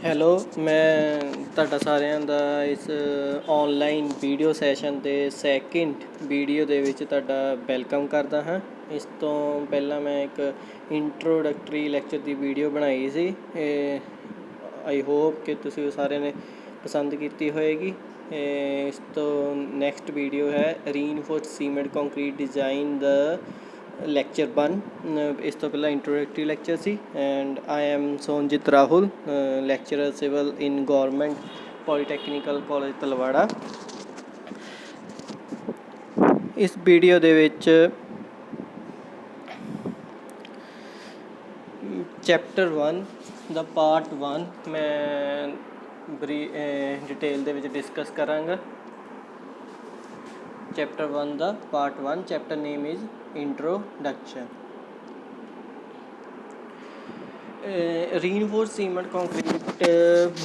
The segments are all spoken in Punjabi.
ਹੈਲੋ, ਮੈਂ ਤੁਹਾਡਾ ਸਾਰਿਆਂ ਦਾ ਇਸ ਔਨਲਾਈਨ ਵੀਡੀਓ ਸੈਸ਼ਨ ਦੇ ਸੈਕਿੰਡ ਵੀਡੀਓ ਦੇ ਵਿੱਚ ਤੁਹਾਡਾ ਵੈਲਕਮ ਕਰਦਾ ਹਾਂ। ਇਸ ਤੋਂ ਪਹਿਲਾਂ ਮੈਂ ਇੱਕ ਇੰਟਰੋਡਕਟਰੀ ਲੈਕਚਰ ਦੀ ਵੀਡੀਓ ਬਣਾਈ ਸੀ। ਆਈ ਹੋਪ ਕਿ ਤੁਸੀਂ ਸਾਰਿਆਂ ਨੇ ਪਸੰਦ ਕੀਤੀ ਹੋਏਗੀ। ਇਸ ਤੋਂ ਨੈਕਸਟ ਵੀਡੀਓ ਹੈ ਰੀਇਨਫੋਰਸਡ ਸੀਮੈਂਟ ਕੰਕਰੀਟ ਡਿਜ਼ਾਈਨ ਦਾ ਲੈਕਚਰ 1। ਇਸ ਤੋਂ ਪਹਿਲਾਂ ਇੰਟਰੋਡਕਟਰੀ ਲੈਕਚਰ ਸੀ। And I am Sonjit Rahul, lecturer civil in government polytechnical college Talwara. ਇਸ ਵੀਡੀਓ ਦੇ ਵਿੱਚ ਚੈਪਟਰ 1 ਦਾ ਪਾਰਟ 1 ਮੈਂ ਡਿਟੇਲ ਦੇ ਵਿੱਚ ਡਿਸਕਸ ਕਰਾਂਗਾ। ਚੈਪਟਰ 1 ਦਾ part 1, chapter name is introduction. Reinforced cement concrete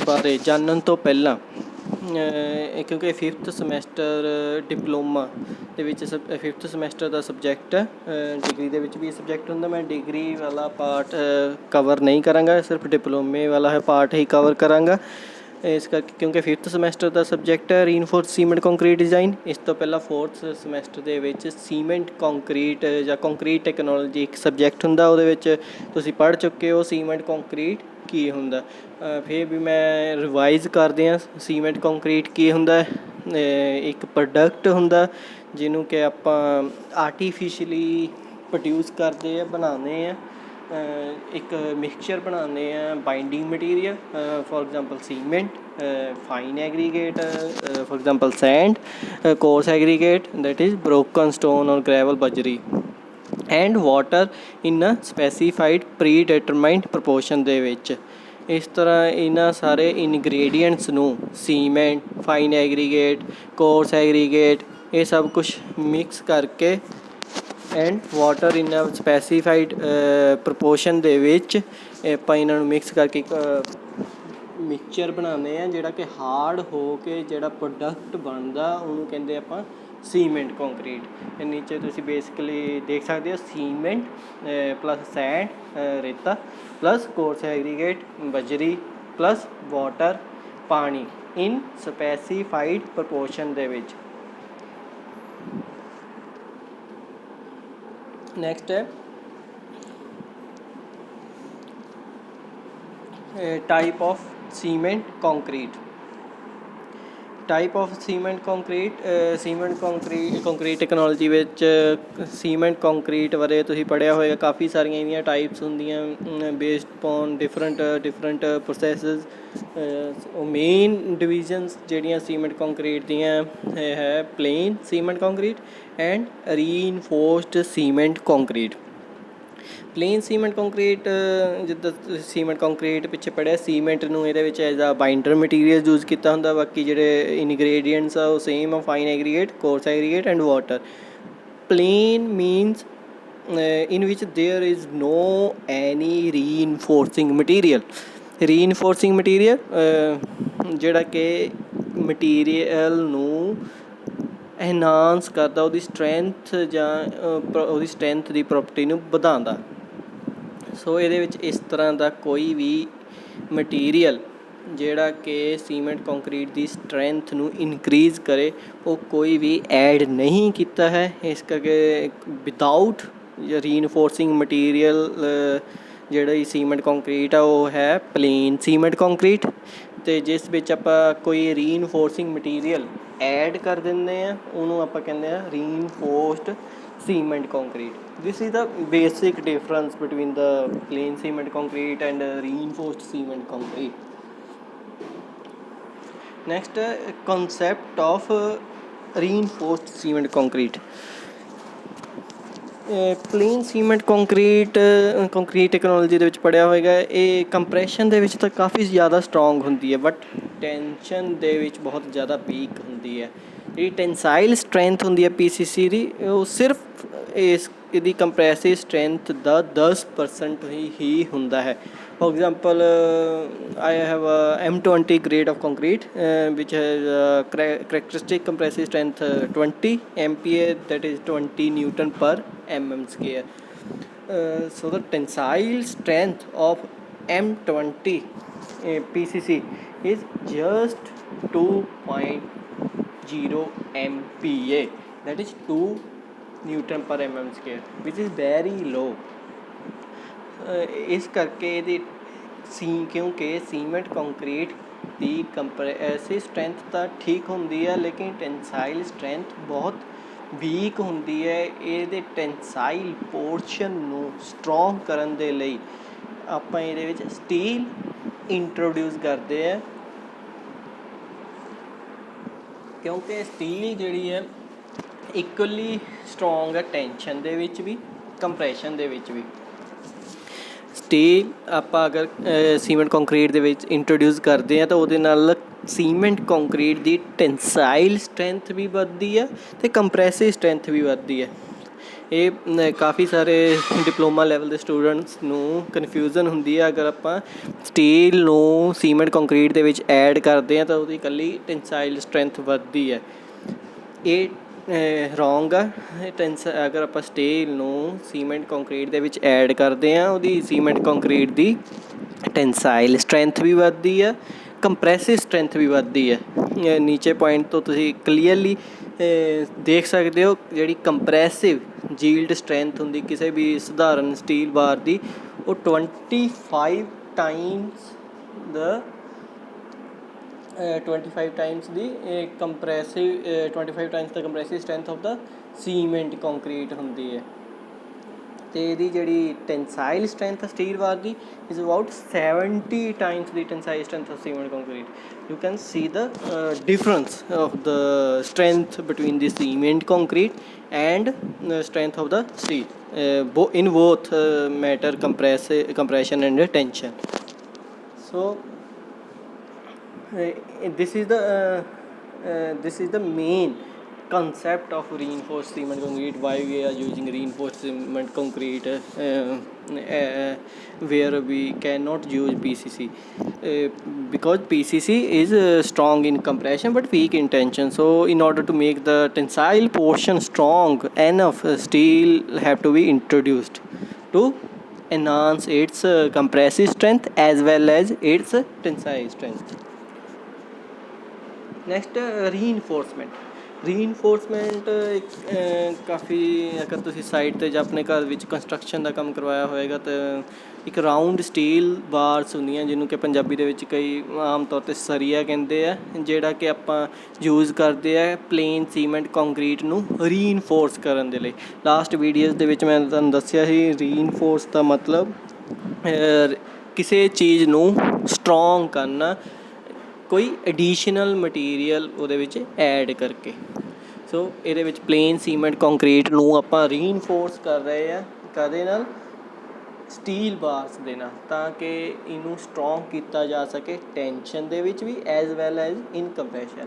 ਬਾਰੇ ਜਾਣਨ ਤੋਂ ਪਹਿਲਾਂ ਕਿਉਂਕਿ 5th ਸਮੈਸਟਰ ਡਿਪਲੋਮਾ ਦੇ ਵਿੱਚ 5th ਸਮੈਸਟਰ ਦਾ ਸਬਜੈਕਟ ਹੈ। ਡਿਗਰੀ ਦੇ ਵਿੱਚ ਵੀ ਸਬਜੈਕਟ ਹੁੰਦਾ। ਮੈਂ ਡਿਗਰੀ ਵਾਲਾ ਪਾਰਟ ਕਵਰ ਨਹੀਂ ਕਰਾਂਗਾ, ਸਿਰਫ ਡਿਪਲੋਮੇ ਵਾਲਾ ਪਾਰਟ ਹੀ ਕਵਰ ਕਰਾਂਗਾ। ਇਸ ਕਰਕੇ ਕਿਉਂਕਿ 5th ਸਮੈਸਟਰ ਦਾ ਸਬਜੈਕਟ ਹੈ ਰੀਇਨਫੋਰਸਡ ਸੀਮੈਂਟ ਕੰਕਰੀਟ ਡਿਜ਼ਾਈਨ। ਇਸ ਤੋਂ ਪਹਿਲਾਂ 4th ਸਮੈਸਟਰ ਦੇ ਵਿੱਚ ਸੀਮੈਂਟ ਕੰਕਰੀਟ ਜਾਂ ਕੰਕਰੀਟ ਟੈਕਨੋਲੋਜੀ ਇੱਕ ਸਬਜੈਕਟ ਹੁੰਦਾ। ਉਹਦੇ ਵਿੱਚ ਤੁਸੀਂ ਪੜ੍ਹ ਚੁੱਕੇ ਹੋ ਸੀਮੈਂਟ ਕੰਕਰੀਟ ਕੀ ਹੁੰਦਾ। ਫਿਰ ਵੀ ਮੈਂ ਰਿਵਾਈਜ਼ ਕਰਦੇ ਹਾਂ। ਸੀਮੈਂਟ ਕੰਕਰੀਟ ਕੀ ਹੁੰਦਾ? ਇੱਕ ਪ੍ਰੋਡਕਟ ਹੁੰਦਾ ਜਿਹਨੂੰ ਕਿ ਆਪਾਂ ਆਰਟੀਫਿਸ਼ਲੀ ਪ੍ਰੋਡਿਊਸ ਕਰਦੇ ਹਾਂ, ਬਣਾਉਂਦੇ ਹਾਂ। ਇੱਕ ਮਿਕਸਚਰ ਬਣਾਉਂਦੇ ਹਾਂ, binding material, for example cement, fine aggregate, for example sand, coarse aggregate that is broken stone or gravel ਬਜਰੀ, and water in a specified pre determined proportion ਦੇ ਵਿੱਚ। ਇਸ ਤਰ੍ਹਾਂ ਇਹਨਾਂ ਸਾਰੇ ਇਨਗਰੀਡੀਅੰਟਸ ਨੂੰ cement, fine aggregate, coarse aggregate, ਇਹ ਸਭ ਕੁਛ ਮਿਕਸ ਕਰਕੇ and water in a specified proportion ਦੇ ਵਿੱਚ ਆਪਾਂ ਇਹਨਾਂ ਨੂੰ ਮਿਕਸ ਕਰਕੇ ਮਿਕਸਚਰ ਬਣਾਉਂਦੇ ਹਾਂ, ਜਿਹੜਾ ਕਿ ਹਾਰਡ ਹੋ ਕੇ ਜਿਹੜਾ ਪ੍ਰੋਡਕਟ ਬਣਦਾ ਉਹਨੂੰ ਕਹਿੰਦੇ ਆਪਾਂ ਸੀਮੈਂਟ ਕੰਕਰੀਟ। ਨੀਚੇ ਤੁਸੀਂ ਬੇਸਿਕਲੀ ਦੇਖ ਸਕਦੇ ਹੋ ਸੀਮੈਂਟ ਪਲੱਸ ਸੈਂਡ, ਰੇਤਾ, ਪਲੱਸ ਕੋਰਸ ਐਗਰੀਗੇਟ ਬਜਰੀ, ਪਲੱਸ ਵਾਟਰ, ਪਾਣੀ ਇਨ ਸਪੈਸੀਫਾਈਡ ਪ੍ਰਪੋਰਸ਼ਨ ਦੇ ਵਿੱਚ। ਨੈਕਸਟ ਹੈ type of cement concrete. Type of cement concrete. Cement concrete technology ਵਿੱਚ ਸੀਮੈਂਟ ਕੰਕਰੀਟ ਬਾਰੇ ਤੁਸੀਂ ਪੜ੍ਹਿਆ ਹੋਏਗਾ। ਕਾਫੀ ਸਾਰੀਆਂ ਇਹਦੀਆਂ ਟਾਈਪਸ ਹੁੰਦੀਆਂ based upon different processes. Main divisions ਜਿਹੜੀਆਂ ਸੀਮੈਂਟ ਕੰਕਰੀਟ ਦੀਆਂ ਹੈ plain cement concrete and reinforced cement concrete. Plain cement concrete, ਜਿੱਦਾਂ ਸੀਮੈਂਟ ਕੰਕਰੀਟ ਪਿੱਛੇ ਪੜ੍ਹਿਆ, ਸੀਮੈਂਟ ਨੂੰ ਇਹਦੇ ਵਿੱਚ as a binder material use ਕੀਤਾ ਹੁੰਦਾ। ਬਾਕੀ ਜਿਹੜੇ ਇਨਗਰੀਡੀਅੰਟਸ ਆ ਉਹ ਸੇਮ ਆ, fine aggregate, coarse aggregate and water. Plain means in which there is no any reinforcing material। reinforcing material ਜਿਹੜਾ ਕਿ ਮਟੀਰੀਅਲ ਨੂੰ ਐਨਹਾਂਸ ਕਰਦਾ, ਉਹਦੀ ਸਟਰੈਂਥ ਜਾਂ ਉਹਦੀ ਸਟਰੈਂਥ ਦੀ ਪ੍ਰੋਪਰਟੀ ਨੂੰ ਵਧਾਉਂਦਾ। ਸੋ ਇਹਦੇ ਵਿੱਚ ਇਸ ਤਰ੍ਹਾਂ ਦਾ ਕੋਈ ਵੀ ਮਟੀਰੀਅਲ ਜਿਹੜਾ ਕਿ ਸੀਮੈਂਟ ਕੰਕਰੀਟ ਦੀ ਸਟਰੈਂਥ ਨੂੰ ਇਨਕਰੀਜ਼ ਕਰੇ ਉਹ ਕੋਈ ਵੀ ਐਡ ਨਹੀਂ ਕੀਤਾ ਹੈ। ਇਸ ਕਰਕੇ ਵਿਦਾਊਟ ਰੀਇਨਫੋਰਸਿੰਗ ਮਟੀਰੀਅਲ ਜਿਹੜਾ ਸੀਮੈਂਟ ਕੰਕਰੀਟ ਆ ਉਹ ਹੈ ਪਲੇਨ ਸੀਮੈਂਟ ਕੰਕਰੀਟ। ਅਤੇ ਜਿਸ ਵਿੱਚ ਆਪਾਂ ਕੋਈ ਰੀਇਨਫੋਰਸਿੰਗ ਮਟੀਰੀਅਲ ਐਡ ਕਰ ਦਿੰਦੇ ਹਾਂ ਉਹਨੂੰ ਆਪਾਂ ਕਹਿੰਦੇ ਹਾਂ reinforced cement concrete. This is the basic difference between the plain cement concrete and reinforced cement concrete. Next concept of reinforced cement concrete। Plain cement concrete technology ਦੇ ਵਿੱਚ ਪੜ੍ਹਿਆ ਹੋਏਗਾ। ਇਹ ਕੰਪਰੈਸ਼ਨ ਦੇ ਵਿੱਚ ਤਾਂ ਕਾਫੀ ਜ਼ਿਆਦਾ ਸਟਰੋਂਗ ਹੁੰਦੀ ਹੈ, ਬਟ ਟੈਂਸ਼ਨ ਦੇ ਵਿੱਚ ਬਹੁਤ ਜ਼ਿਆਦਾ ਵੀਕ ਹੁੰਦੀ ਹੈ। ਜਿਹੜੀ ਟੈਂਸਾਈਲ ਸਟਰੈਂਥ ਹੁੰਦੀ ਹੈ PCC ਦੀ, ਉਹ ਸਿਰਫ ਇਹਦੀ ਕੰਪਰੈਸਿਵ ਸਟਰੈਂਥ ਦਾ 10% ਹੀ ਹੁੰਦਾ ਹੈ। For example I have M20 grade of concrete which has characteristic compressive strength 20 MPa, that is 20 Newton per mm square. So the tensile strength of M20 PCC is just 2.0 MPa, that is 2 Newton per mm square, which is very low. ਇਸ ਕਰਕੇ ਇਹਦੀ ਕਿਉਂਕਿ ਸੀਮੈਂਟ ਕੰਕਰੀਟ ਦੀ ਕੰਪਰੈਸਿਵ ਸਟਰੈਂਥ ਤਾਂ ਠੀਕ ਹੁੰਦੀ ਹੈ, ਲੇਕਿਨ ਟੈਂਸਾਈਲ ਸਟਰੈਂਥ ਬਹੁਤ ਵੀਕ ਹੁੰਦੀ ਹੈ। ਇਹਦੇ ਟੈਂਸਾਈਲ ਪੋਰਸ਼ਨ ਨੂੰ ਸਟਰੋਂਗ ਕਰਨ ਦੇ ਲਈ ਆਪਾਂ ਇਹਦੇ ਵਿੱਚ ਸਟੀਲ ਇੰਟਰੋਡਿਊਸ ਕਰਦੇ ਹਾਂ, ਕਿਉਂਕਿ ਸਟੀਲ ਜਿਹੜੀ ਹੈ ਇਕੁਅਲੀ ਸਟਰੋਂਗ ਹੈ ਟੈਂਸ਼ਨ ਦੇ ਵਿੱਚ ਵੀ, ਕੰਪਰੈਸ਼ਨ ਦੇ ਵਿੱਚ ਵੀ। ਸਟੀਲ ਆਪਾਂ ਅਗਰ ਸੀਮੈਂਟ ਕੰਕਰੀਟ ਦੇ ਵਿੱਚ ਇੰਟਰੋਡਿਊਸ ਕਰਦੇ ਹਾਂ ਤਾਂ ਉਹਦੇ ਨਾਲ ਸੀਮੈਂਟ ਕੰਕਰੀਟ ਦੀ ਟੈਂਸਾਈਲ ਸਟਰੈਂਥ ਵੀ ਵੱਧਦੀ ਹੈ ਅਤੇ ਕੰਪਰੈਸਿਵ ਸਟਰੈਂਥ ਵੀ ਵੱਧਦੀ ਹੈ। ਇਹ ਕਾਫੀ ਸਾਰੇ ਡਿਪਲੋਮਾ ਲੈਵਲ ਦੇ ਸਟੂਡੈਂਟਸ ਨੂੰ ਕਨਫਿਊਜ਼ਨ ਹੁੰਦੀ ਹੈ, ਅਗਰ ਆਪਾਂ ਸਟੀਲ ਨੂੰ ਸੀਮੈਂਟ ਕੰਕਰੀਟ ਦੇ ਵਿੱਚ ਐਡ ਕਰਦੇ ਹਾਂ ਤਾਂ ਉਹਦੀ ਇਕੱਲੀ ਟੈਂਸਾਈਲ ਸਟਰੈਂਥ ਵੱਧਦੀ ਹੈ। ਇਹ ਰੋਂਗ ਆ। ਅਗਰ ਆਪਾਂ ਸਟੀਲ ਨੂੰ ਸੀਮੈਂਟ ਕੰਕਰੀਟ ਦੇ ਵਿੱਚ ਐਡ ਕਰਦੇ ਹਾਂ, ਉਹਦੀ ਸੀਮੈਂਟ ਕੰਕਰੀਟ ਦੀ ਟੈਂਸਾਈਲ ਸਟਰੈਂਥ ਵੀ ਵੱਧਦੀ ਹੈ, ਕੰਪਰੈਸਿਵ ਸਟਰੈਂਥ ਵੀ ਵੱਧਦੀ ਹੈ। ਨੀਚੇ ਪੁਆਇੰਟ ਤੋਂ ਤੁਸੀਂ ਕਲੀਅਰਲੀ ਦੇਖ ਸਕਦੇ ਹੋ, ਜਿਹੜੀ ਕੰਪਰੈਸਿਵ ਜੀਲਡ ਸਟਰੈਂਥ ਹੁੰਦੀ ਕਿਸੇ ਵੀ ਸਧਾਰਨ ਸਟੀਲ ਬਾਰ ਦੀ, ਉਹ 25 times the compressive 25 times the compressive strength of the cement concrete ਹੁੰਦੀ ਹੈ। ਅਤੇ ਇਹਦੀ ਜਿਹੜੀ ਟੈਂਸਾਈਲ ਸਟਰੈਂਥ ਹੈ ਸਟੀਲ ਬਾਰ ਦੀ is about 70 times the tensile strength of cement concrete. You can see the difference of the strength between the cement concrete and strength of the steel in both matter compression and tension. So this is the main concept of reinforced cement concrete, why we are using reinforced cement concrete where we cannot use PCC, because PCC is strong in compression but weak in tension. So in order to make the tensile portion strong enough, steel have to be introduced to enhance its compressive strength as well as its tensile strength. Next, reinforcement ਕਾਫੀ, ਅਗਰ ਤੁਸੀਂ ਸਾਈਟ 'ਤੇ ਜਾਂ ਆਪਣੇ ਘਰ ਵਿੱਚ ਕੰਸਟਰਕਸ਼ਨ ਦਾ ਕੰਮ ਕਰਵਾਇਆ ਹੋਏਗਾ ਤਾਂ ਇੱਕ ਰਾਊਂਡ ਸਟੀਲ ਬਾਰਸ ਹੁੰਦੀਆਂ, ਜਿਹਨੂੰ ਕਿ ਪੰਜਾਬੀ ਦੇ ਵਿੱਚ ਕਈ ਆਮ ਤੌਰ 'ਤੇ ਸਰੀਆ ਕਹਿੰਦੇ ਆ, ਜਿਹੜਾ ਕਿ ਆਪਾਂ ਯੂਜ਼ ਕਰਦੇ ਆ ਪਲੇਨ ਸੀਮੈਂਟ ਕੰਕਰੀਟ ਨੂੰ ਰੀਇਨਫੋਰਸ ਕਰਨ ਦੇ ਲਈ। ਲਾਸਟ ਵੀਡੀਓਜ਼ ਦੇ ਵਿੱਚ ਮੈਂ ਤੁਹਾਨੂੰ ਦੱਸਿਆ ਸੀ ਰੀਇਨਫੋਰਸ ਦਾ ਮਤਲਬ ਕਿਸੇ ਚੀਜ਼ ਨੂੰ ਸਟਰੋਂਗ ਕਰਨਾ, ਕੋਈ ਐਡੀਸ਼ਨਲ ਮਟੀਰੀਅਲ ਉਹਦੇ ਵਿੱਚ ਐਡ ਕਰਕੇ। ਸੋ ਇਹਦੇ ਵਿੱਚ ਪਲੇਨ ਸੀਮੈਂਟ ਕੰਕਰੀਟ ਨੂੰ ਆਪਾਂ ਰੀਇਨਫੋਰਸ ਕਰ ਰਹੇ ਹਾਂ, ਕਾਹਦੇ ਨਾਲ? ਸਟੀਲ ਬਾਰਸ ਦੇ ਨਾਲ, ਤਾਂ ਕਿ ਇਹਨੂੰ ਸਟਰੋਂਗ ਕੀਤਾ ਜਾ ਸਕੇ ਟੈਂਸ਼ਨ ਦੇ ਵਿੱਚ ਵੀ as well as in compression.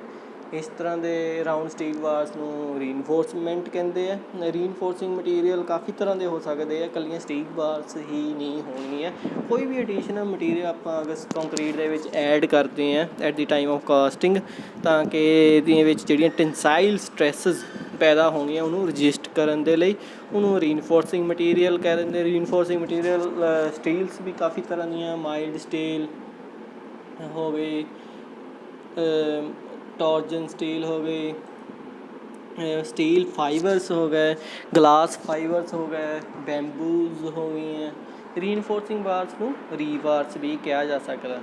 ਇਸ ਤਰ੍ਹਾਂ ਦੇ ਰਾਊਂਡ ਸਟੀਲ ਬਾਰਸ ਨੂੰ ਰੀਇਨਫੋਰਸਮੈਂਟ ਕਹਿੰਦੇ ਆ। ਰੀਇਨਫੋਰਸਿੰਗ ਮਟੀਰੀਅਲ ਕਾਫੀ ਤਰ੍ਹਾਂ ਦੇ ਹੋ ਸਕਦੇ ਆ, ਇਕੱਲੀਆਂ ਸਟੀਲ ਬਾਰਸ ਹੀ ਨਹੀਂ ਹੋਣਗੀਆਂ। ਕੋਈ ਵੀ ਐਡੀਸ਼ਨਲ ਮਟੀਰੀਅਲ ਆਪਾਂ ਅਗਰ ਕੰਕਰੀਟ ਦੇ ਵਿੱਚ ਐਡ ਕਰਦੇ ਹਾਂ at the time of casting, ਤਾਂ ਕਿ ਇਹਦੇ ਵਿੱਚ ਜਿਹੜੀਆਂ ਟੈਂਸਾਈਲ ਸਟਰੈਸਿਸ ਪੈਦਾ ਹੋਣਗੀਆਂ ਉਹਨੂੰ ਰਜਿਸਟ ਕਰਨ ਦੇ ਲਈ ਉਹਨੂੰ ਰੀਇਨਫੋਰਸਿੰਗ ਮਟੀਰੀਅਲ ਕਹਿ ਦਿੰਦੇ। ਰੀਇਨਫੋਰਸਿੰਗ ਮਟੀਰੀਅਲ ਸਟੀਲਸ ਵੀ ਕਾਫੀ ਤਰ੍ਹਾਂ ਦੀਆਂ, ਮਾਈਲਡ ਸਟੀਲ ਹੋ ਗਈ, ਟੋਰਜਨ ਸਟੀਲ ਹੋ ਗਈ, ਸਟੀਲ ਫਾਈਬਰਸ ਹੋ ਗਏ, ਗਲਾਸ ਫਾਈਬਰਸ ਹੋ ਗਏ, ਬੈਂਬੂਜ਼ ਹੋ ਗਈਆਂ। ਰੀਇਨਫੋਰਸਿੰਗ ਬਾਰਸ ਨੂੰ ਰੀਬਾਰਸ ਵੀ ਕਿਹਾ ਜਾ ਸਕਦਾ।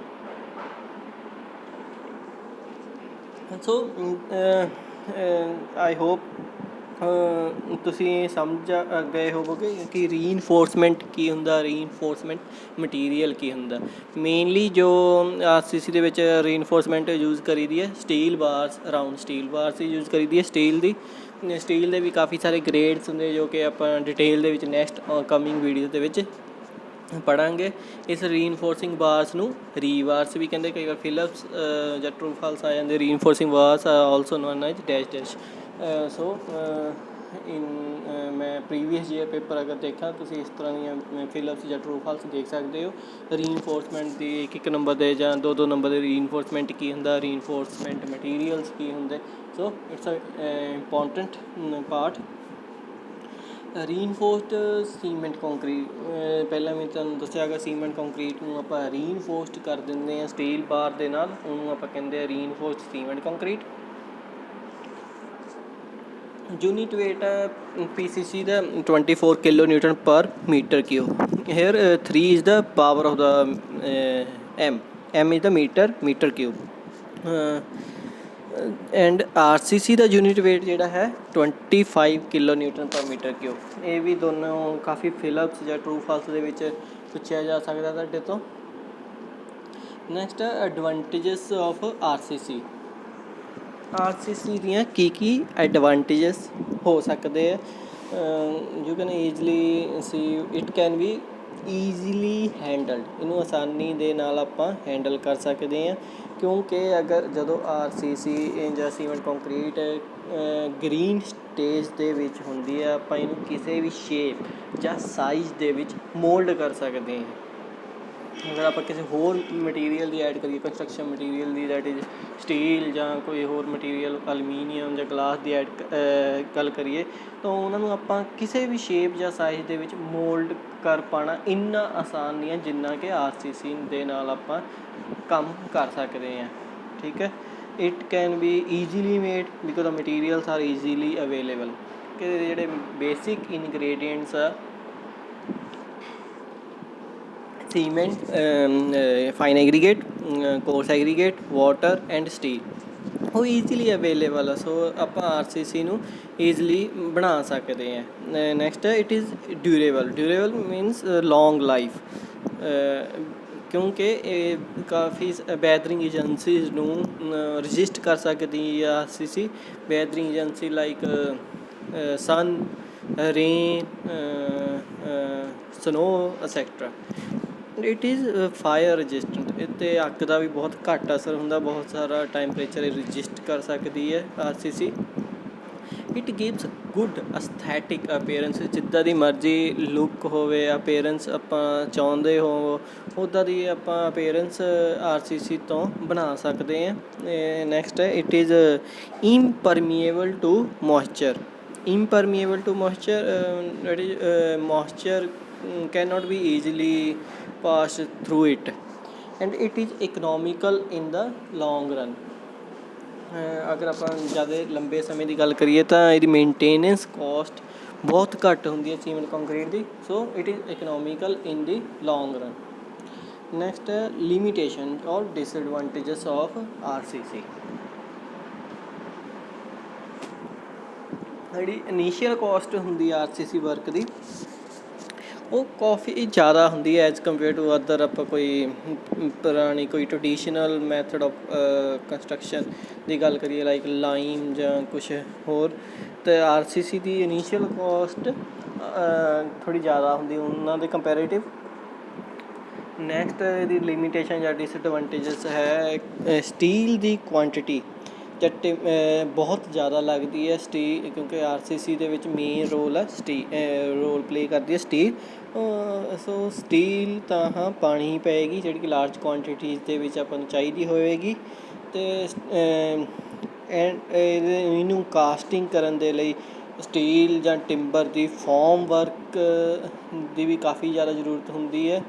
ਸੋ ਆਈ ਹੋਪ ਤੁਸੀਂ ਸਮਝ ਗਏ ਹੋਵੋਗੇ ਕਿ ਰੀਇਨਫੋਰਸਮੈਂਟ ਕੀ ਹੁੰਦਾ, ਰੀਇਨਫੋਰਸਮੈਂਟ ਮਟੀਰੀਅਲ ਕੀ ਹੁੰਦਾ। ਮੇਨਲੀ ਜੋ RCC ਦੇ ਵਿੱਚ ਰੀਇਨਫੋਰਸਮੈਂਟ ਯੂਜ਼ ਕਰੀ ਦੀ ਹੈ ਸਟੀਲ ਬਾਰਸ, ਰਾਊਂਡ ਸਟੀਲ ਬਾਰਸ ਹੀ ਯੂਜ਼ ਕਰੀ ਦੀ ਹੈ। ਸਟੀਲ ਦੇ ਵੀ ਕਾਫੀ ਸਾਰੇ ਗ੍ਰੇਡਸ ਹੁੰਦੇ ਜੋ ਕਿ ਆਪਾਂ ਡਿਟੇਲ ਦੇ ਵਿੱਚ ਨੈਕਸਟ ਕਮਿੰਗ ਵੀਡੀਓ ਦੇ ਵਿੱਚ ਪੜ੍ਹਾਂਗੇ। ਇਸ ਰੀਇਨਫੋਰਸਿੰਗ ਬਾਰਸ ਨੂੰ ਰੀਬਾਰਸ ਵੀ ਕਹਿੰਦੇ, ਕਈ ਵਾਰ ਫਿਲਿਪਸ ਜਾਂ ਟਰੂ ਫਾਲਸ ਆ ਜਾਂਦੇ। Reinforcing bars also known as dash dash. So ਮੈਂ ਪ੍ਰੀਵੀਅਸ ਈਅਰ ਪੇਪਰ ਅਗਰ ਦੇਖਾਂ, ਤੁਸੀਂ ਇਸ ਤਰ੍ਹਾਂ ਦੀਆਂ ਫਿਲਿਪਸ ਜਾਂ ਟਰੂ ਫਾਲਸ ਦੇਖ ਸਕਦੇ ਹੋ। ਰੀਇਨਫੋਰਸਮੈਂਟ ਦੀ ਇੱਕ ਨੰਬਰ ਦੇ ਜਾਂ ਦੋ ਨੰਬਰ ਦੇ ਰੀਇਨਫੋਰਸਮੈਂਟ ਕੀ ਹੁੰਦਾ, ਰੀਇਨਫੋਰਸਮੈਂਟ ਮਟੀਰੀਅਲਸ ਕੀ ਹੁੰਦੇ। So it's a important part. Reinforced cement concrete, ਪਹਿਲਾਂ ਮੈਂ ਤੁਹਾਨੂੰ ਦੱਸਿਆ ਹੈਗਾ ਸੀਮੈਂਟ ਕੰਕਰੀਟ ਨੂੰ ਆਪਾਂ ਰੀਨਫੋਰਸਡ ਕਰ ਦਿੰਦੇ ਹਾਂ ਸਟੀਲ ਬਾਰ ਦੇ ਨਾਲ, ਉਹਨੂੰ ਆਪਾਂ ਕਹਿੰਦੇ ਆ reinforced cement concrete. Unit weight PCC ਦਾ 24 kilo newton per metre cube. Here 3 is the power of the M is the metre cube. And RCC ਦਾ ਯੂਨਿਟ ਵੇਟ ਜਿਹੜਾ ਹੈ 25 kilo newton per metre cube. ਇਹ ਵੀ ਦੋਨੋਂ ਕਾਫੀ ਫਿਲਪਸ ਜਾਂ ਟਰੂ ਫਾਲਸ ਦੇ ਵਿੱਚ ਪੁੱਛਿਆ ਜਾ ਸਕਦਾ ਤੁਹਾਡੇ ਤੋਂ। ਨੈਕਸਟ ਐਡਵਾਂਟੇਜਸ ਆਫ RCC ਦੀਆਂ ਕੀ ਐਡਵਾਂਟੇਜਸ ਹੋ ਸਕਦੇ ਆ। You can easily see it can be easily handled, ਇਹਨੂੰ ਆਸਾਨੀ ਦੇ ਨਾਲ ਆਪਾਂ ਹੈਂਡਲ ਕਰ ਸਕਦੇ ਹਾਂ, ਕਿਉਂਕਿ ਅਗਰ ਜਦੋਂ RCC ਜਾਂ ਸੀਮੈਂਟ ਕੰਕਰੀਟ ਗ੍ਰੀਨ ਸਟੇਜ ਦੇ ਵਿੱਚ ਹੁੰਦੀ ਹੈ, ਆਪਾਂ ਇਹਨੂੰ ਕਿਸੇ ਵੀ ਸ਼ੇਪ ਜਾਂ ਸਾਈਜ਼ ਦੇ ਵਿੱਚ ਮੋਲਡ ਕਰ ਸਕਦੇ ਹਾਂ। ਅਗਰ ਆਪਾਂ ਕਿਸੇ ਹੋਰ ਮਟੀਰੀਅਲ ਦੀ ਐਡ ਕਰੀਏ, construction material the, that is steel ਜਾਂ ਕੋਈ ਹੋਰ ਮਟੀਰੀਅਲ ਅਲਮੀਨੀਅਮ ਜਾਂ ਗਲਾਸ ਦੀ ਗੱਲ ਕਰੀਏ, ਤਾਂ ਉਹਨਾਂ ਨੂੰ ਆਪਾਂ ਕਿਸੇ ਵੀ ਸ਼ੇਪ ਜਾਂ ਸਾਈਜ਼ ਦੇ ਵਿੱਚ ਮੋਲਡ ਕਰ ਪਾਉਣਾ ਇੰਨਾ ਆਸਾਨ ਨਹੀਂ ਹੈ ਜਿੰਨਾ ਕਿ RCC ਦੇ ਨਾਲ ਆਪਾਂ ਕੰਮ ਕਰ ਸਕਦੇ ਹਾਂ। ਠੀਕ ਹੈ, it can be easily made because the materials are easily available. ਕਿ ਜਿਹੜੇ ਬੇਸਿਕ ਇਨਗਰੀਡੀਅੰਟਸ ਆ cement, fine aggregate, coarse aggregate, water and steel, ਉਹ ਈਜ਼ੀਲੀ ਅਵੇਲੇਬਲ ਆ। ਸੋ ਆਪਾਂ RCC ਨੂੰ ਈਜ਼ਲੀ ਬਣਾ ਸਕਦੇ ਹਾਂ। Next it is durable means long life, ਕਿਉਂਕਿ ਇਹ ਕਾਫੀ ਵੈਦਰਿੰਗ ਏਜੰਸੀਜ਼ ਨੂੰ ਰਜਿਸਟ ਕਰ ਸਕਦੀ ਆ RCC। Weathering agency like sun, rain, snow etcetera. It is fire resistant, ਇਹ 'ਤੇ ਅੱਗ ਦਾ ਵੀ ਬਹੁਤ ਘੱਟ ਅਸਰ ਹੁੰਦਾ, ਬਹੁਤ ਸਾਰਾ ਟੈਂਪਰੇਚਰ ਰਜਿਸਟ ਕਰ ਸਕਦੀ ਹੈ RCC। It gives good aesthetic appearance, ਜਿੱਦਾਂ ਦੀ ਮਰਜ਼ੀ ਲੁੱਕ ਹੋਵੇ, ਅਪੀਅਰੈਂਸ ਆਪਾਂ ਚਾਹੁੰਦੇ ਹੋ ਉੱਦਾਂ ਦੀ ਆਪਾਂ ਅਪੀਅਰੈਂਸ RCC ਤੋਂ ਬਣਾ ਸਕਦੇ ਹਾਂ। ਨੈਕਸਟ ਹੈ it is impermeable to moisture. that is moisture cannot be easily pass through it, and it is economical in the long run। ਅਗਰ ਆਪਾਂ ਜ਼ਿਆਦਾ ਲੰਬੇ ਸਮੇਂ ਦੀ ਗੱਲ ਕਰੀਏ ਤਾਂ ਇਹਦੀ ਮੇਨਟੇਨੈਂਸ ਕੋਸਟ ਬਹੁਤ ਘੱਟ ਹੁੰਦੀ ਹੈ cement concrete the. So it is economical in the long run. Next limitation ਔਰ ਡਿਸਐਡਵਾਂਟੇਜਸ ਆਫ RCC। ਜਿਹੜੀ ਇਨੀਸ਼ੀਅਲ ਕੋਸਟ ਹੁੰਦੀ RCC ਵਰਕ ਦੀ, ਉਹ ਕਾਫੀ ਜ਼ਿਆਦਾ ਹੁੰਦੀ ਹੈ ਐਜ਼ ਕੰਪੇਅਰ ਟੂ ਅਦਰ। ਆਪਾਂ ਕੋਈ ਪੁਰਾਣੀ ਕੋਈ ਟਰਡੀਸ਼ਨਲ ਮੈਥਡ ਆਫ ਕੰਸਟਰਕਸ਼ਨ ਦੀ ਗੱਲ ਕਰੀਏ ਲਾਈਕ ਲਾਈਮ ਜਾਂ ਕੁਛ ਹੋਰ, ਅਤੇ RCC ਦੀ ਇਨੀਸ਼ੀਅਲ ਕੋਸਟ ਥੋੜ੍ਹੀ ਜ਼ਿਆਦਾ ਹੁੰਦੀ ਉਹਨਾਂ ਦੇ ਕੰਪੈਰੇਟਿਵ। ਨੈਕਸਟ ਇਹਦੀ ਲਿਮੀਟੇਸ਼ਨ ਜਾਂ ਡਿਸਐਡਵਾਂਟੇਜਸ ਹੈ ਸਟੀਲ ਦੀ ਕੁਆਂਟਿਟੀ ਬਹੁਤ ਜ਼ਿਆਦਾ ਲੱਗਦੀ ਹੈ ਸਟੀਲ, ਕਿਉਂਕਿ RCC ਦੇ ਵਿੱਚ ਮੇਨ ਰੋਲ ਹੈ ਰੋਲ ਪਲੇ ਕਰਦੀ ਹੈ ਸਟੀਲ। ਸੋ ਸਟੀਲ ਤਾਂ ਹਾਂ ਪਾਣੀ ਹੀ ਪਏਗੀ ਜਿਹੜੀ ਕਿ ਲਾਰਜ ਕੁਆਂਟੀਟੀਜ਼ ਦੇ ਵਿੱਚ ਆਪਾਂ ਨੂੰ ਚਾਹੀਦੀ ਹੋਵੇਗੀ। ਅਤੇ ਇਹਨੂੰ ਕਾਸਟਿੰਗ ਕਰਨ ਦੇ ਲਈ ਸਟੀਲ ਜਾਂ ਟਿੰਬਰ ਦੀ ਫੋਮ ਵਰਕ ਦੀ ਵੀ ਕਾਫੀ ਜ਼ਿਆਦਾ ਜ਼ਰੂਰਤ ਹੁੰਦੀ ਹੈ,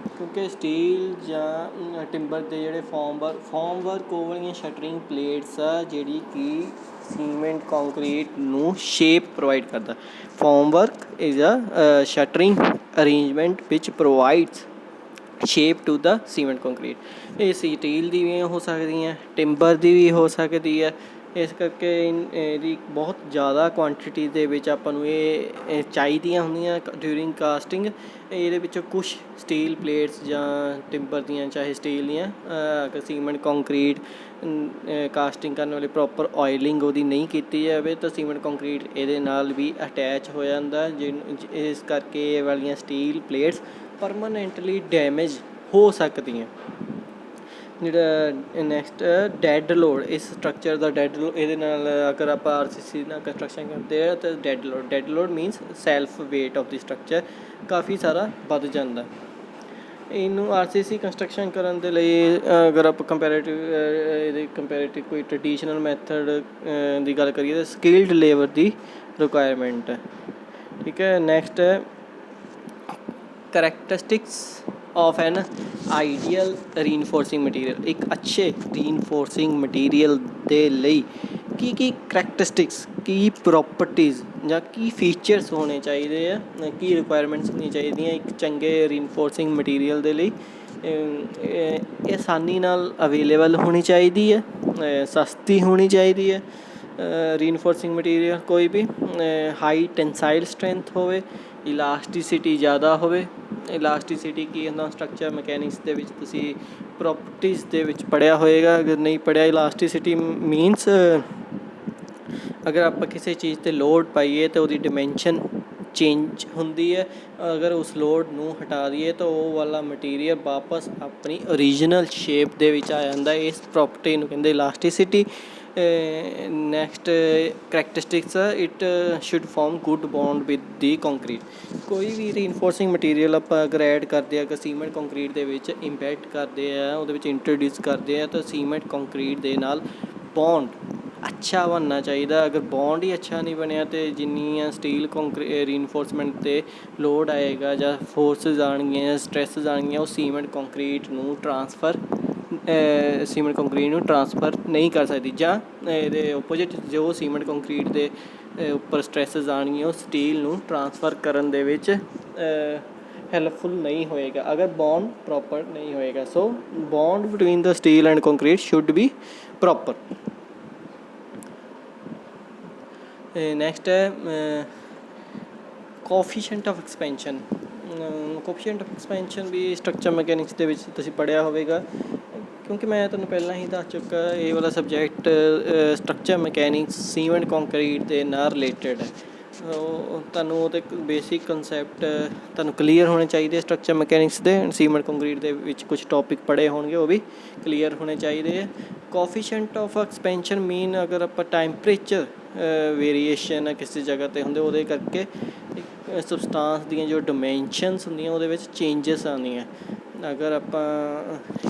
ਕਿਉਂਕਿ ਸਟੀਲ ਜਾਂ ਟਿੰਬਰ ਦੇ ਜਿਹੜੇ ਫੋਮ ਵਰਕ ਉਹ ਵਾਲੀਆਂ ਸ਼ਟਰਿੰਗ ਪਲੇਟਸ ਆ ਜਿਹੜੀ ਕਿ ਸੀਮੈਂਟ ਕੰਕਰੀਟ ਨੂੰ ਸ਼ੇਪ ਪ੍ਰੋਵਾਈਡ ਕਰਦਾ। Formwork is a shuttering arrangement which provides shape to the cement concrete. ਇਹ ਸਟੀਲ ਦੀ ਵੀ ਹੋ ਸਕਦੀਆਂ, ਟਿੰਬਰ ਦੀ ਵੀ ਹੋ ਸਕਦੀ ਹੈ। ਇਸ ਕਰਕੇ ਇਹਦੀ ਬਹੁਤ ਜ਼ਿਆਦਾ ਕੁਆਂਟਿਟੀ ਦੇ ਵਿੱਚ ਆਪਾਂ ਨੂੰ ਇਹ ਚਾਹੀਦੀਆਂ ਹੁੰਦੀਆਂ ਡਿਊਰਿੰਗ ਕਾਸਟਿੰਗ। ਇਹਦੇ ਵਿੱਚੋਂ ਕੁਛ ਸਟੀਲ ਪਲੇਟਸ ਜਾਂ ਟਿੰਬਰ ਦੀਆਂ, ਚਾਹੇ ਸਟੀਲ ਦੀਆਂ, ਅਗਰ ਸੀਮੈਂਟ ਕੰਕਰੀਟ ਕਾਸਟਿੰਗ ਕਰਨ ਵੇਲੇ ਪ੍ਰੋਪਰ ਆਇਲਿੰਗ ਉਹਦੀ ਨਹੀਂ ਕੀਤੀ ਜਾਵੇ ਤਾਂ ਸੀਮੈਂਟ ਕੰਕਰੀਟ ਇਹਦੇ ਨਾਲ ਵੀ ਅਟੈਚ ਹੋ ਜਾਂਦਾ। ਇਸ ਕਰਕੇ ਇਹ ਵਾਲੀਆਂ ਸਟੀਲ ਪਲੇਟਸ ਪਰਮਾਨੈਂਟਲੀ ਡੈਮੇਜ ਹੋ ਸਕਦੀਆਂ। ਜਿਹੜਾ ਨੈਕਸਟ ਡੈਡ ਲੋਡ, ਇਸ ਸਟਰਕਚਰ ਦਾ ਡੈਡ ਲੋਡ, ਇਹਦੇ ਨਾਲ ਅਗਰ ਆਪਾਂ RCC ਨਾਲ ਕੰਸਟਰਕਸ਼ਨ ਕਰਦੇ ਹਾਂ ਤਾਂ dead load means self weight of the structure ਕਾਫੀ ਸਾਰਾ ਵੱਧ ਜਾਂਦਾ। ਇਹਨੂੰ RCC ਕੰਸਟਰਕਸ਼ਨ ਕਰਨ ਦੇ ਲਈ ਅਗਰ ਆਪਾਂ ਕੰਪੈਰੇਟਿਵ ਕੋਈ ਟਰਡੀਸ਼ਨਲ ਮੈਥਡ ਦੀ ਗੱਲ ਕਰੀਏ ਤਾਂ ਸਕਿਲਡ ਲੇਬਰ ਦੀ ਰਿਕੁਆਇਰਮੈਂਟ ਹੈ। ਠੀਕ ਹੈ। ਨੈਕਸਟ ਹੈ ਕਰੈਕਟਰਿਸਟਿਕਸ ਆਫ ਐਨ ਆਈਡੀਅਲ ਰੀਨਫੋਰਸਿੰਗ ਮਟੀਰੀਅਲ। ਇੱਕ ਅੱਛੇ ਰੀਨਫੋਰਸਿੰਗ ਮਟੀਰੀਅਲ ਦੇ ਲਈ ਕੀ ਕੀ ਕਰੈਕਟਰਿਸਟਿਕਸ, ਕੀ ਪ੍ਰੋਪਰਟੀਜ਼ ਜਾਂ ਕੀ ਫੀਚਰਸ ਹੋਣੇ ਚਾਹੀਦੇ ਆ, ਕੀ ਰਿਕੁਆਇਰਮੈਂਟਸ ਹੋਣੀਆਂ ਚਾਹੀਦੀਆਂ ਇੱਕ ਚੰਗੇ ਰੀਨਫੋਰਸਿੰਗ ਮਟੀਰੀਅਲ ਦੇ ਲਈ। ਇਹ ਆਸਾਨੀ ਨਾਲ ਅਵੇਲੇਬਲ ਹੋਣੀ ਚਾਹੀਦੀ ਹੈ, ਸਸਤੀ ਹੋਣੀ ਚਾਹੀਦੀ ਹੈ ਰੀਨਫੋਰਸਿੰਗ ਮਟੀਰੀਅਲ ਕੋਈ ਵੀ, ਹਾਈ ਟੈਂਸਾਈਲ ਸਟਰੈਂਥ ਹੋਵੇ, ਇਲਾਸਟੀਸਿਟੀ ਜ਼ਿਆਦਾ ਹੋਵੇ। ਇਲਾਸਟੀਸਿਟੀ ਕੀ ਹੁੰਦਾ, ਸਟਰਕਚਰ ਮਕੈਨਿਕਸ ਦੇ ਵਿੱਚ ਤੁਸੀਂ ਪ੍ਰੋਪਰਟੀਜ਼ ਦੇ ਵਿੱਚ ਪੜ੍ਹਿਆ ਹੋਏਗਾ, ਅਗਰ ਨਹੀਂ ਪੜ੍ਹਿਆ ਇਲਾਸਟੀਸਿਟੀ ਮੀਨਸ ਅਗਰ ਆਪਾਂ ਕਿਸੇ ਚੀਜ਼ 'ਤੇ ਲੋਡ ਪਾਈਏ ਤਾਂ ਉਹਦੀ ਡਿਮੈਂਸ਼ਨ ਚੇਂਜ ਹੁੰਦੀ ਹੈ, ਅਗਰ ਉਸ ਲੋਡ ਨੂੰ ਹਟਾ ਦਈਏ ਤਾਂ ਉਹ ਵਾਲਾ ਮਟੀਰੀਅਲ ਵਾਪਸ ਆਪਣੀ ਓਰੀਜਨਲ ਸ਼ੇਪ ਦੇ ਵਿੱਚ ਆ ਜਾਂਦਾ। ਇਸ ਪ੍ਰੋਪਰਟੀ ਨੂੰ ਕਹਿੰਦੇ elasticity. Next characteristics, it should form good bond with the concrete. ਕੋਈ ਵੀ ਰੀਨਫੋਰਸਿੰਗ ਮਟੀਰੀਅਲ ਆਪਾਂ ਅਗਰ ਐਡ ਕਰਦੇ ਹਾਂ, ਅਗਰ ਸੀਮੈਂਟ ਕੰਕਰੀਟ ਦੇ ਵਿੱਚ ਇੰਬੈਡ ਕਰਦੇ ਆ, ਉਹਦੇ ਵਿੱਚ ਇੰਟਰੋਡਿਊਸ ਕਰਦੇ ਆ, ਤਾਂ ਸੀਮੈਂਟ ਕੰਕਰੀਟ ਦੇ ਨਾਲ ਬੌਂਡ ਅੱਛਾ ਬਣਨਾ ਚਾਹੀਦਾ। ਅਗਰ ਬੌਂਡ ਹੀ ਅੱਛਾ ਨਹੀਂ ਬਣਿਆ ਤਾਂ ਜਿੰਨੀਆਂ ਸਟੀਲ ਰੀਨਫੋਰਸਮੈਂਟ 'ਤੇ ਲੋਡ ਆਏਗਾ ਜਾਂ ਫੋਰਸਿਸ ਆਉਣਗੀਆਂ ਜਾਂ ਸਟਰੈਸਿਸ ਆਉਣਗੀਆਂ, ਉਹ ਸੀਮੈਂਟ ਕੰਕਰੀਟ ਨੂੰ ਟਰਾਂਸਫਰ ਨਹੀਂ ਕਰ ਸਕਦੀ, ਜਾਂ ਇਹਦੇ ਓਪੋਜਿਟ ਜੋ ਸੀਮੈਂਟ ਕੰਕਰੀਟ ਦੇ ਉੱਪਰ ਸਟਰੈਸਿਸ ਆਉਣਗੀਆਂ ਉਹ ਸਟੀਲ ਨੂੰ ਟਰਾਂਸਫਰ ਕਰਨ ਦੇ ਵਿੱਚ ਹੈਲਪਫੁਲ ਨਹੀਂ ਹੋਏਗਾ ਅਗਰ ਬੌਂਡ ਪ੍ਰੋਪਰ ਨਹੀਂ ਹੋਏਗਾ। So bond between the steel and concrete should be proper. Next ਹੈ coefficient of expansion. Coefficient of expansion ਵੀ ਸਟਰਕਚਰ ਮਕੈਨਿਕਸ ਦੇ ਵਿੱਚ ਤੁਸੀਂ ਪੜ੍ਹਿਆ ਹੋਵੇਗਾ, ਕਿਉਂਕਿ ਮੈਂ ਤੁਹਾਨੂੰ ਪਹਿਲਾਂ ਹੀ ਦੱਸ ਚੁੱਕਾ ਇਹ ਵਾਲਾ subject structure mechanics cement concrete ਦੇ ਨਾਲ ਰਿਲੇਟਡ ਹੈ। ਤੁਹਾਨੂੰ ਉਹਦੇ ਬੇਸਿਕ ਕੰਸੈਪਟ ਤੁਹਾਨੂੰ ਕਲੀਅਰ ਹੋਣੇ ਚਾਹੀਦੇ ਸਟਰਕਚਰ ਮਕੈਨਿਕਸ ਦੇ। ਸੀਮੈਂਟ ਕੰਕਰੀਟ ਦੇ ਵਿੱਚ ਕੁਛ ਟੋਪਿਕ ਪੜ੍ਹੇ ਹੋਣਗੇ, ਉਹ ਵੀ ਕਲੀਅਰ ਹੋਣੇ ਚਾਹੀਦੇ ਹੈ। ਕੋਫੀਸ਼ੀਐਂਟ ਆਫ ਐਕਸਪੈਂਸ਼ਨ ਮੀਨ ਅਗਰ ਆਪਾਂ ਟੈਂਪਰੇਚਰ ਵੇਰੀਏਸ਼ਨ ਕਿਸੇ ਜਗ੍ਹਾ 'ਤੇ ਹੁੰਦੇ, ਉਹਦੇ ਕਰਕੇ ਸਬਸਟਾਂਸ ਦੀਆਂ ਜੋ ਡਿਮੈਂਸ਼ਨਸ ਹੁੰਦੀਆਂ ਉਹਦੇ ਵਿੱਚ ਚੇਂਜਿਸ ਆਉਂਦੀਆਂ। ਅਗਰ ਆਪਾਂ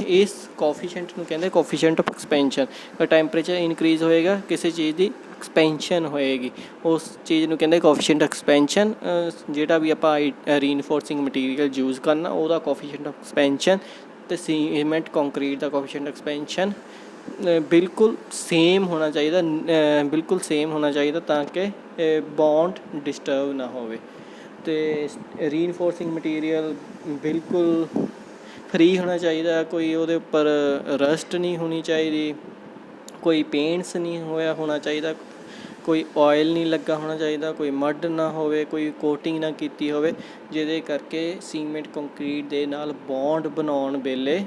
ਇਸ ਕੋਫੀਸ਼ੀਐਂਟ ਨੂੰ ਕਹਿੰਦੇ ਕੋਫੀਸ਼ੀਐਂਟ ਆਫ ਐਕਸਪੈਂਸ਼ਨ। ਅਗਰ ਟੈਂਪਰੇਚਰ ਇਨਕਰੀਜ਼ ਹੋਏਗਾ ਕਿਸੇ ਚੀਜ਼ ਦੀ ਐਕਸਪੈਂਸ਼ਨ ਹੋਏਗੀ, ਉਸ ਚੀਜ਼ ਨੂੰ ਕਹਿੰਦੇ ਕੋਫੀਸ਼ੀਐਂਟ ਐਕਸਪੈਂਸ਼ਨ। ਜਿਹੜਾ ਵੀ ਆਪਾਂ ਰੀਨਫੋਰਸਿੰਗ ਮਟੀਰੀਅਲ ਯੂਜ਼ ਕਰਨਾ ਉਹਦਾ ਕੋਫੀਸ਼ੀਐਂਟ ਆਫ ਐਕਸਪੈਂਸ਼ਨ ਅਤੇ ਸੀਮੈਂਟ ਕੰਕਰੀਟ ਦਾ ਕੋਫੀਸ਼ੀਐਂਟ ਐਕਸਪੈਂਸ਼ਨ ਬਿਲਕੁਲ ਸੇਮ ਹੋਣਾ ਚਾਹੀਦਾ, ਬਿਲਕੁਲ ਸੇਮ ਹੋਣਾ ਚਾਹੀਦਾ ਤਾਂ ਕਿ ਬੌਂਡ ਡਿਸਟਰਬ ਨਾ ਹੋਵੇ। ਅਤੇ ਰੀਨਫੋਰਸਿੰਗ ਮਟੀਰੀਅਲ ਬਿਲਕੁਲ ਫਰੀ ਹੋਣਾ ਚਾਹੀਦਾ, ਕੋਈ ਉਹਦੇ ਉੱਪਰ ਰਸਟ ਨਹੀਂ ਹੋਣੀ ਚਾਹੀਦੀ, ਕੋਈ ਪੇਂਟਸ ਨਹੀਂ ਹੋਣਾ ਚਾਹੀਦਾ, ਕੋਈ ਆਇਲ ਨਹੀਂ ਲੱਗਾ ਹੋਣਾ ਚਾਹੀਦਾ, ਕੋਈ ਮੱਡ ਨਾ ਹੋਵੇ, ਕੋਈ ਕੋਟਿੰਗ ਨਾ ਕੀਤੀ ਹੋਵੇ, ਜਿਹਦੇ ਕਰਕੇ ਸੀਮੈਂਟ ਕੰਕਰੀਟ ਦੇ ਨਾਲ ਬੌਂਡ ਬਣਾਉਣ ਵੇਲੇ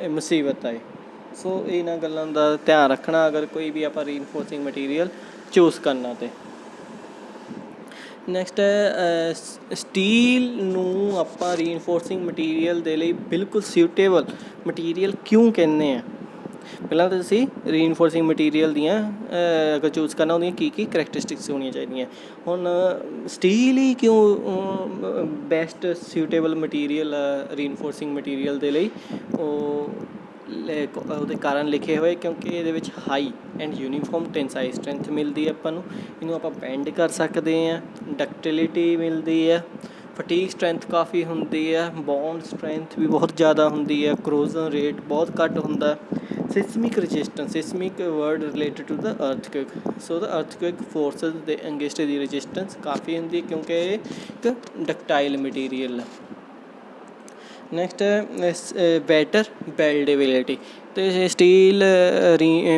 ਮੁਸੀਬਤ ਆਏ। ਸੋ ਇਹਨਾਂ ਗੱਲਾਂ ਦਾ ਧਿਆਨ ਰੱਖਣਾ ਅਗਰ ਕੋਈ ਵੀ ਆਪਾਂ ਰੀਨਫੋਰਸਿੰਗ ਮਟੀਰੀਅਲ ਚੂਜ਼ ਕਰਨਾ। ਅਤੇ ਨੈਕਸਟ ਹੈ ਸਟੀਲ ਨੂੰ ਆਪਾਂ ਰੀਨਫੋਰਸਿੰਗ ਮਟੀਰੀਅਲ ਦੇ ਲਈ ਬਿਲਕੁਲ ਸਿਊਟੇਬਲ ਮਟੀਰੀਅਲ ਕਿਉਂ ਕਹਿੰਦੇ ਹਾਂ। ਪਹਿਲਾਂ ਤਾਂ ਅਸੀਂ ਰੀਨਫੋਰਸਿੰਗ ਮਟੀਰੀਅਲ ਦੀਆਂ ਅਗਰ ਚੂਜ਼ ਕਰਨਾ ਉਹਦੀਆਂ ਕੀ ਕੀ ਕਰੈਕਟਰਿਸਟਿਕਸ ਹੋਣੀਆਂ ਚਾਹੀਦੀਆਂ। ਹੁਣ ਸਟੀਲ ਹੀ ਕਿਉਂ ਬੈਸਟ ਸਿਊਟੇਬਲ ਮਟੀਰੀਅਲ ਰੀਨਫੋਰਸਿੰਗ ਮਟੀਰੀਅਲ ਦੇ ਲਈ, ਉਹਦੇ ਕਾਰਨ ਲਿਖੇ ਹੋਏ, ਕਿਉਂਕਿ ਇਹਦੇ ਵਿੱਚ ਹਾਈ ਐਂਡ ਯੂਨੀਫਾਰਮ ਟੈਂਸਾਈਲ ਸਟਰੈਂਥ ਮਿਲਦੀ ਹੈ ਆਪਾਂ ਨੂੰ, ਇਹਨੂੰ ਆਪਾਂ ਬੈਂਡ ਕਰ ਸਕਦੇ ਹਾਂ, ਡਕਟਿਲਿਟੀ ਮਿਲਦੀ ਹੈ, ਫਟੀਗ ਸਟਰੈਂਥ ਕਾਫੀ ਹੁੰਦੀ ਹੈ, ਬੌਂਡ ਸਟਰੈਂਥ ਵੀ ਬਹੁਤ ਜ਼ਿਆਦਾ ਹੁੰਦੀ ਹੈ, ਕਰੋਜ਼ਨ ਰੇਟ ਬਹੁਤ ਘੱਟ ਹੁੰਦਾ। Seismic resistance, seismic word related to the earthquake, so the earthquake forces ਦੇ ਅਗੇਂਸਟ ਦੀ ਰਜਿਸਟੈਂਸ ਕਾਫੀ ਹੁੰਦੀ ਹੈ ਕਿਉਂਕਿ ਇਹ ਇੱਕ ਡਕਟਾਈਲ ਮਟੀਰੀਅਲ ਹੈ। ਨੈਕਸਟ ਹੈ ਬੈਟਰ ਬੈਲਡੇਬਿਲਿਟੀ, ਅਤੇ ਸਟੀਲ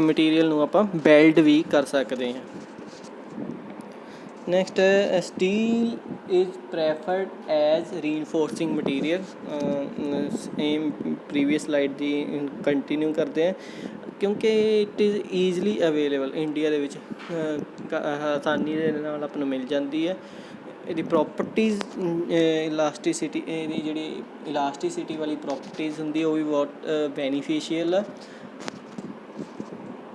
ਮਟੀਰੀਅਲ ਨੂੰ ਆਪਾਂ ਬੈਲਡ ਵੀ ਕਰ ਸਕਦੇ ਹਾਂ। ਨੈਕਸਟ ਹੈ steel is preferred as reinforcing material. Same previous slide ਦੀ ਕੰਟੀਨਿਊ ਕਰਦੇ ਹਾਂ, ਕਿਉਂਕਿ it is easily available India ਦੇ ਵਿੱਚ ਆਸਾਨੀ ਦੇ ਨਾਲ ਆਪਾਂ ਨੂੰ ਮਿਲ ਜਾਂਦੀ ਹੈ। ਇਹਦੀ ਪ੍ਰੋਪਰਟੀਜ਼ ਇਲਾਸਟੀਸਿਟੀ, ਇਹਦੀ ਜਿਹੜੀ ਇਲਾਸਟੀਸਿਟੀ ਵਾਲੀ ਪ੍ਰੋਪਰਟੀਜ਼ ਹੁੰਦੀ ਉਹ ਵੀ ਬਹੁਤ ਬੈਨੀਫੀਸ਼ੀਅਲ ਆ।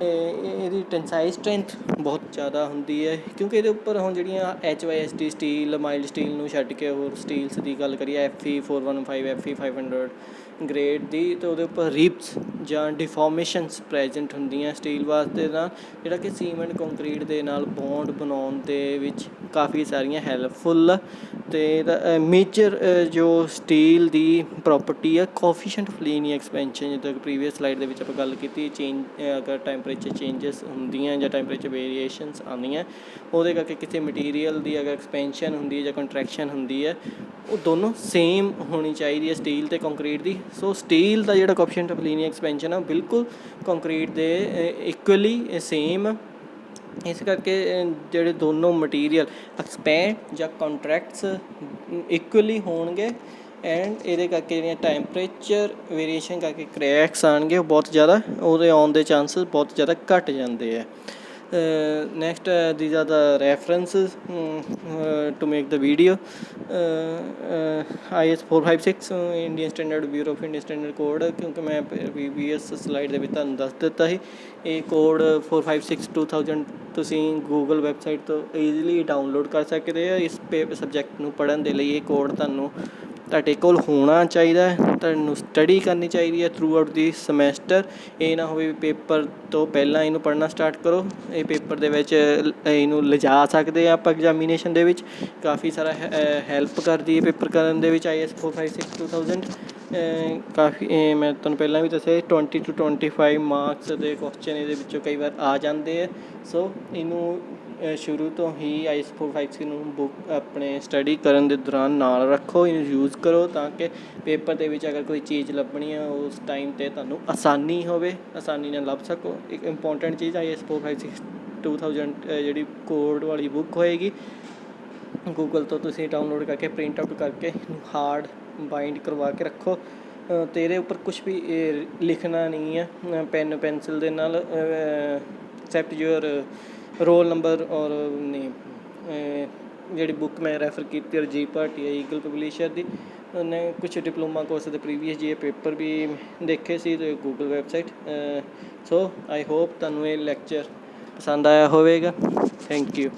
ਇਹਦੀ ਟੈਂਸਾਈਲ ਸਟਰੈਂਥ ਬਹੁਤ ਜ਼ਿਆਦਾ ਹੁੰਦੀ ਹੈ, ਕਿਉਂਕਿ ਇਹਦੇ ਉੱਪਰ ਹੁਣ ਜਿਹੜੀਆਂ HYSD ਸਟੀਲ, ਮਾਈਲਡ ਸਟੀਲ ਨੂੰ ਛੱਡ ਕੇ ਹੋਰ ਸਟੀਲਸ ਦੀ ਗੱਲ ਕਰੀਏ, FE 415, FE 500, ਗ੍ਰੇਡ ਦੀ, ਤੇ ਉਹਦੇ ਉੱਪਰ ਰਿਪਸ ਜਾਂ ਡਿਫੋਰਮੇਸ਼ਨਸ ਪ੍ਰੈਜੈਂਟ ਹੁੰਦੀਆਂ ਸਟੀਲ ਵਾਸਤੇ ਨਾਲ, ਜਿਹੜਾ ਕਿ ਸੀਮੈਂਟ ਕੰਕਰੀਟ ਦੇ ਨਾਲ ਬੌਂਡ ਬਣਾਉਣ ਦੇ ਵਿੱਚ ਕਾਫੀ ਸਾਰੀਆਂ ਹੈਲਪਫੁੱਲ। ਅਤੇ ਇਹਦਾ ਮੇਜਰ ਜੋ ਸਟੀਲ ਦੀ ਪ੍ਰੋਪਰਟੀ ਆ ਕੋਫੀਸ਼ੀਐਂਟ ਆਫ ਲੀਨੀਅਰ ਐਕਸਪੈਂਸ਼ਨ, ਜਿੱਦਾਂ ਕਿ ਪ੍ਰੀਵੀਅਸ ਸਲਾਈਡ ਦੇ ਵਿੱਚ ਆਪਾਂ ਗੱਲ ਕੀਤੀ, ਅਗਰ ਟੈਂਪਰੇਚਰ ਚੇਂਜਸ ਹੁੰਦੀਆਂ ਜਾਂ ਟੈਂਪਰੇਚਰ ਵੇਰੀਏਸ਼ਨਸ ਆਉਂਦੀਆਂ, ਉਹਦੇ ਕਰਕੇ ਕਿਸੇ ਮਟੀਰੀਅਲ ਦੀ ਅਗਰ ਐਕਸਪੈਂਸ਼ਨ ਹੁੰਦੀ ਹੈ ਜਾਂ ਕੰਟਰੈਕਸ਼ਨ ਹੁੰਦੀ ਹੈ, ਉਹ ਦੋਨੋਂ ਸੇਮ ਹੋਣੀ ਚਾਹੀਦੀ ਹੈ ਸਟੀਲ ਅਤੇ ਕੰਕਰੀਟ ਦੀ। ਸੋ ਸਟੀਲ ਦਾ ਜਿਹੜਾ ਕੋਫੀਸ਼ੀਐਂਟ ਆਫ ਲੀਨੀਅਰ ਐਕਸਪੈਂਸ਼ਨ ਆ ਬਿਲਕੁਲ ਕੰਕਰੀਟ ਦੇ ਇਕੁਅਲੀ ਸੇਮ। ਇਸ ਕਰਕੇ ਜਿਹੜੇ ਦੋਨੋਂ ਮਟੀਰੀਅਲ ਐਕਸਪੈਂਡ ਜਾਂ ਕੰਟਰੈਕਟਸ ਇਕੁਅਲੀ ਹੋਣਗੇ, ਐਂਡ ਇਹਦੇ ਕਰਕੇ ਜਿਹੜੀਆਂ ਟੈਂਪਰੇਚਰ ਵੇਰੀਏਸ਼ਨ ਕਰਕੇ ਕਰੈਕਸ ਆਉਣਗੇ ਉਹ ਬਹੁਤ ਜ਼ਿਆਦਾ, ਉਹਦੇ ਆਉਣ ਦੇ ਚਾਂਸਿਸ ਬਹੁਤ ਜ਼ਿਆਦਾ ਘੱਟ ਜਾਂਦੇ ਆ। Next, these are the references to make the video. IS 456 Indian standard bureau of Indian standard code, ਕਿਉਂਕਿ ਮੈਂ ਪ੍ਰੀਵੀਅਸ ਸਲਾਈਡ ਦੇ ਵਿੱਚ ਤੁਹਾਨੂੰ ਦੱਸ ਦਿੱਤਾ ਸੀ। ਇਹ ਕੋਡ 456 2000 ਤੁਸੀਂ ਗੂਗਲ ਵੈਬਸਾਈਟ ਤੋਂ ਈਜ਼ੀਲੀ ਡਾਊਨਲੋਡ ਕਰ ਸਕਦੇ ਆ। ਇਸ ਸਬਜੈਕਟ ਨੂੰ ਪੜ੍ਹਨ ਦੇ ਲਈ ਇਹ ਕੋਡ ਤੁਹਾਨੂੰ ਤੁਹਾਡੇ ਕੋਲ ਹੋਣਾ ਚਾਹੀਦਾ ਹੈ, ਤੁਹਾਨੂੰ ਸਟੱਡੀ ਕਰਨੀ ਚਾਹੀਦੀ ਹੈ ਥਰੂ ਆਊਟ ਦੀ ਸਮੈਸਟਰ। ਇਹ ਨਾ ਹੋਵੇ ਵੀ ਪੇਪਰ ਤੋਂ ਪਹਿਲਾਂ ਇਹਨੂੰ ਪੜ੍ਹਨਾ ਸਟਾਰਟ ਕਰੋ। ਇਹ ਪੇਪਰ ਦੇ ਵਿੱਚ ਇਹਨੂੰ ਲਿਜਾ ਸਕਦੇ ਆ ਆਪਾਂ ਐਗਜ਼ਾਮੀਨੇਸ਼ਨ ਦੇ ਵਿੱਚ, ਕਾਫੀ ਸਾਰਾ ਹੈਲਪ ਕਰਦੀ ਹੈ ਪੇਪਰ ਕਰਨ ਦੇ ਵਿੱਚ। IS 456 2000 ਕਾਫੀ, ਮੈਂ ਤੁਹਾਨੂੰ ਪਹਿਲਾਂ ਵੀ ਦੱਸਿਆ 20 to 25 ਮਾਰਕਸ ਦੇ ਕੁਸ਼ਚਨ ਇਹਦੇ ਵਿੱਚੋਂ ਕਈ ਵਾਰ ਆ ਜਾਂਦੇ ਆ। ਸੋ ਇਹਨੂੰ ਸ਼ੁਰੂ ਤੋਂ ਹੀ IS 456 ਨੂੰ ਬੁੱਕ ਆਪਣੇ ਸਟੱਡੀ ਕਰਨ ਦੇ ਦੌਰਾਨ ਨਾਲ ਰੱਖੋ, ਇਹਨੂੰ ਯੂਜ਼ ਕਰੋ, ਤਾਂ ਕਿ ਪੇਪਰ ਦੇ ਵਿੱਚ ਅਗਰ ਕੋਈ ਚੀਜ਼ ਲੱਭਣੀ ਆ ਉਸ ਟਾਈਮ 'ਤੇ ਤੁਹਾਨੂੰ ਆਸਾਨੀ ਹੋਵੇ, ਆਸਾਨੀ ਨਾਲ ਲੱਭ ਸਕੋ। ਇੱਕ ਇੰਪੋਰਟੈਂਟ ਚੀਜ਼ IS 456 2000 ਜਿਹੜੀ ਕੋਡ ਵਾਲੀ ਬੁੱਕ ਹੋਏਗੀ, ਗੂਗਲ ਤੋਂ ਤੁਸੀਂ ਡਾਊਨਲੋਡ ਕਰਕੇ ਪ੍ਰਿੰਟ ਆਊਟ ਕਰਕੇ ਹਾਰਡ ਬਾਈਂਡ ਕਰਵਾ ਕੇ ਰੱਖੋ। ਅਤੇ ਇਹਦੇ ਉੱਪਰ ਕੁਛ ਵੀ ਲਿਖਣਾ ਨਹੀਂ ਹੈ ਪੈਨ ਪੈਨਸਿਲ ਦੇ ਨਾਲ, ਐਕਸੈਪਟ ਯੂਅਰ ਰੋਲ ਨੰਬਰ ਔਰ ਨੇਮ। ਜਿਹੜੀ ਬੁੱਕ ਮੈਂ ਰੈਫਰ ਕੀਤੀ ਰਜੀਵ ਭਾਟੀਆ ਈਗਲ ਪਬਲਿਸ਼ਰ ਦੀ, ਉਹਨੇ ਕੁਛ ਡਿਪਲੋਮਾ ਕੋਰਸ ਦੇ ਪ੍ਰੀਵੀਅਸ ਜਿਹੇ ਪੇਪਰ ਵੀ ਦੇਖੇ ਸੀ ਅਤੇ Google website. So I hope ਤੁਹਾਨੂੰ ਇਹ ਲੈਕਚਰ ਪਸੰਦ ਆਇਆ ਹੋਵੇਗਾ। Thank you.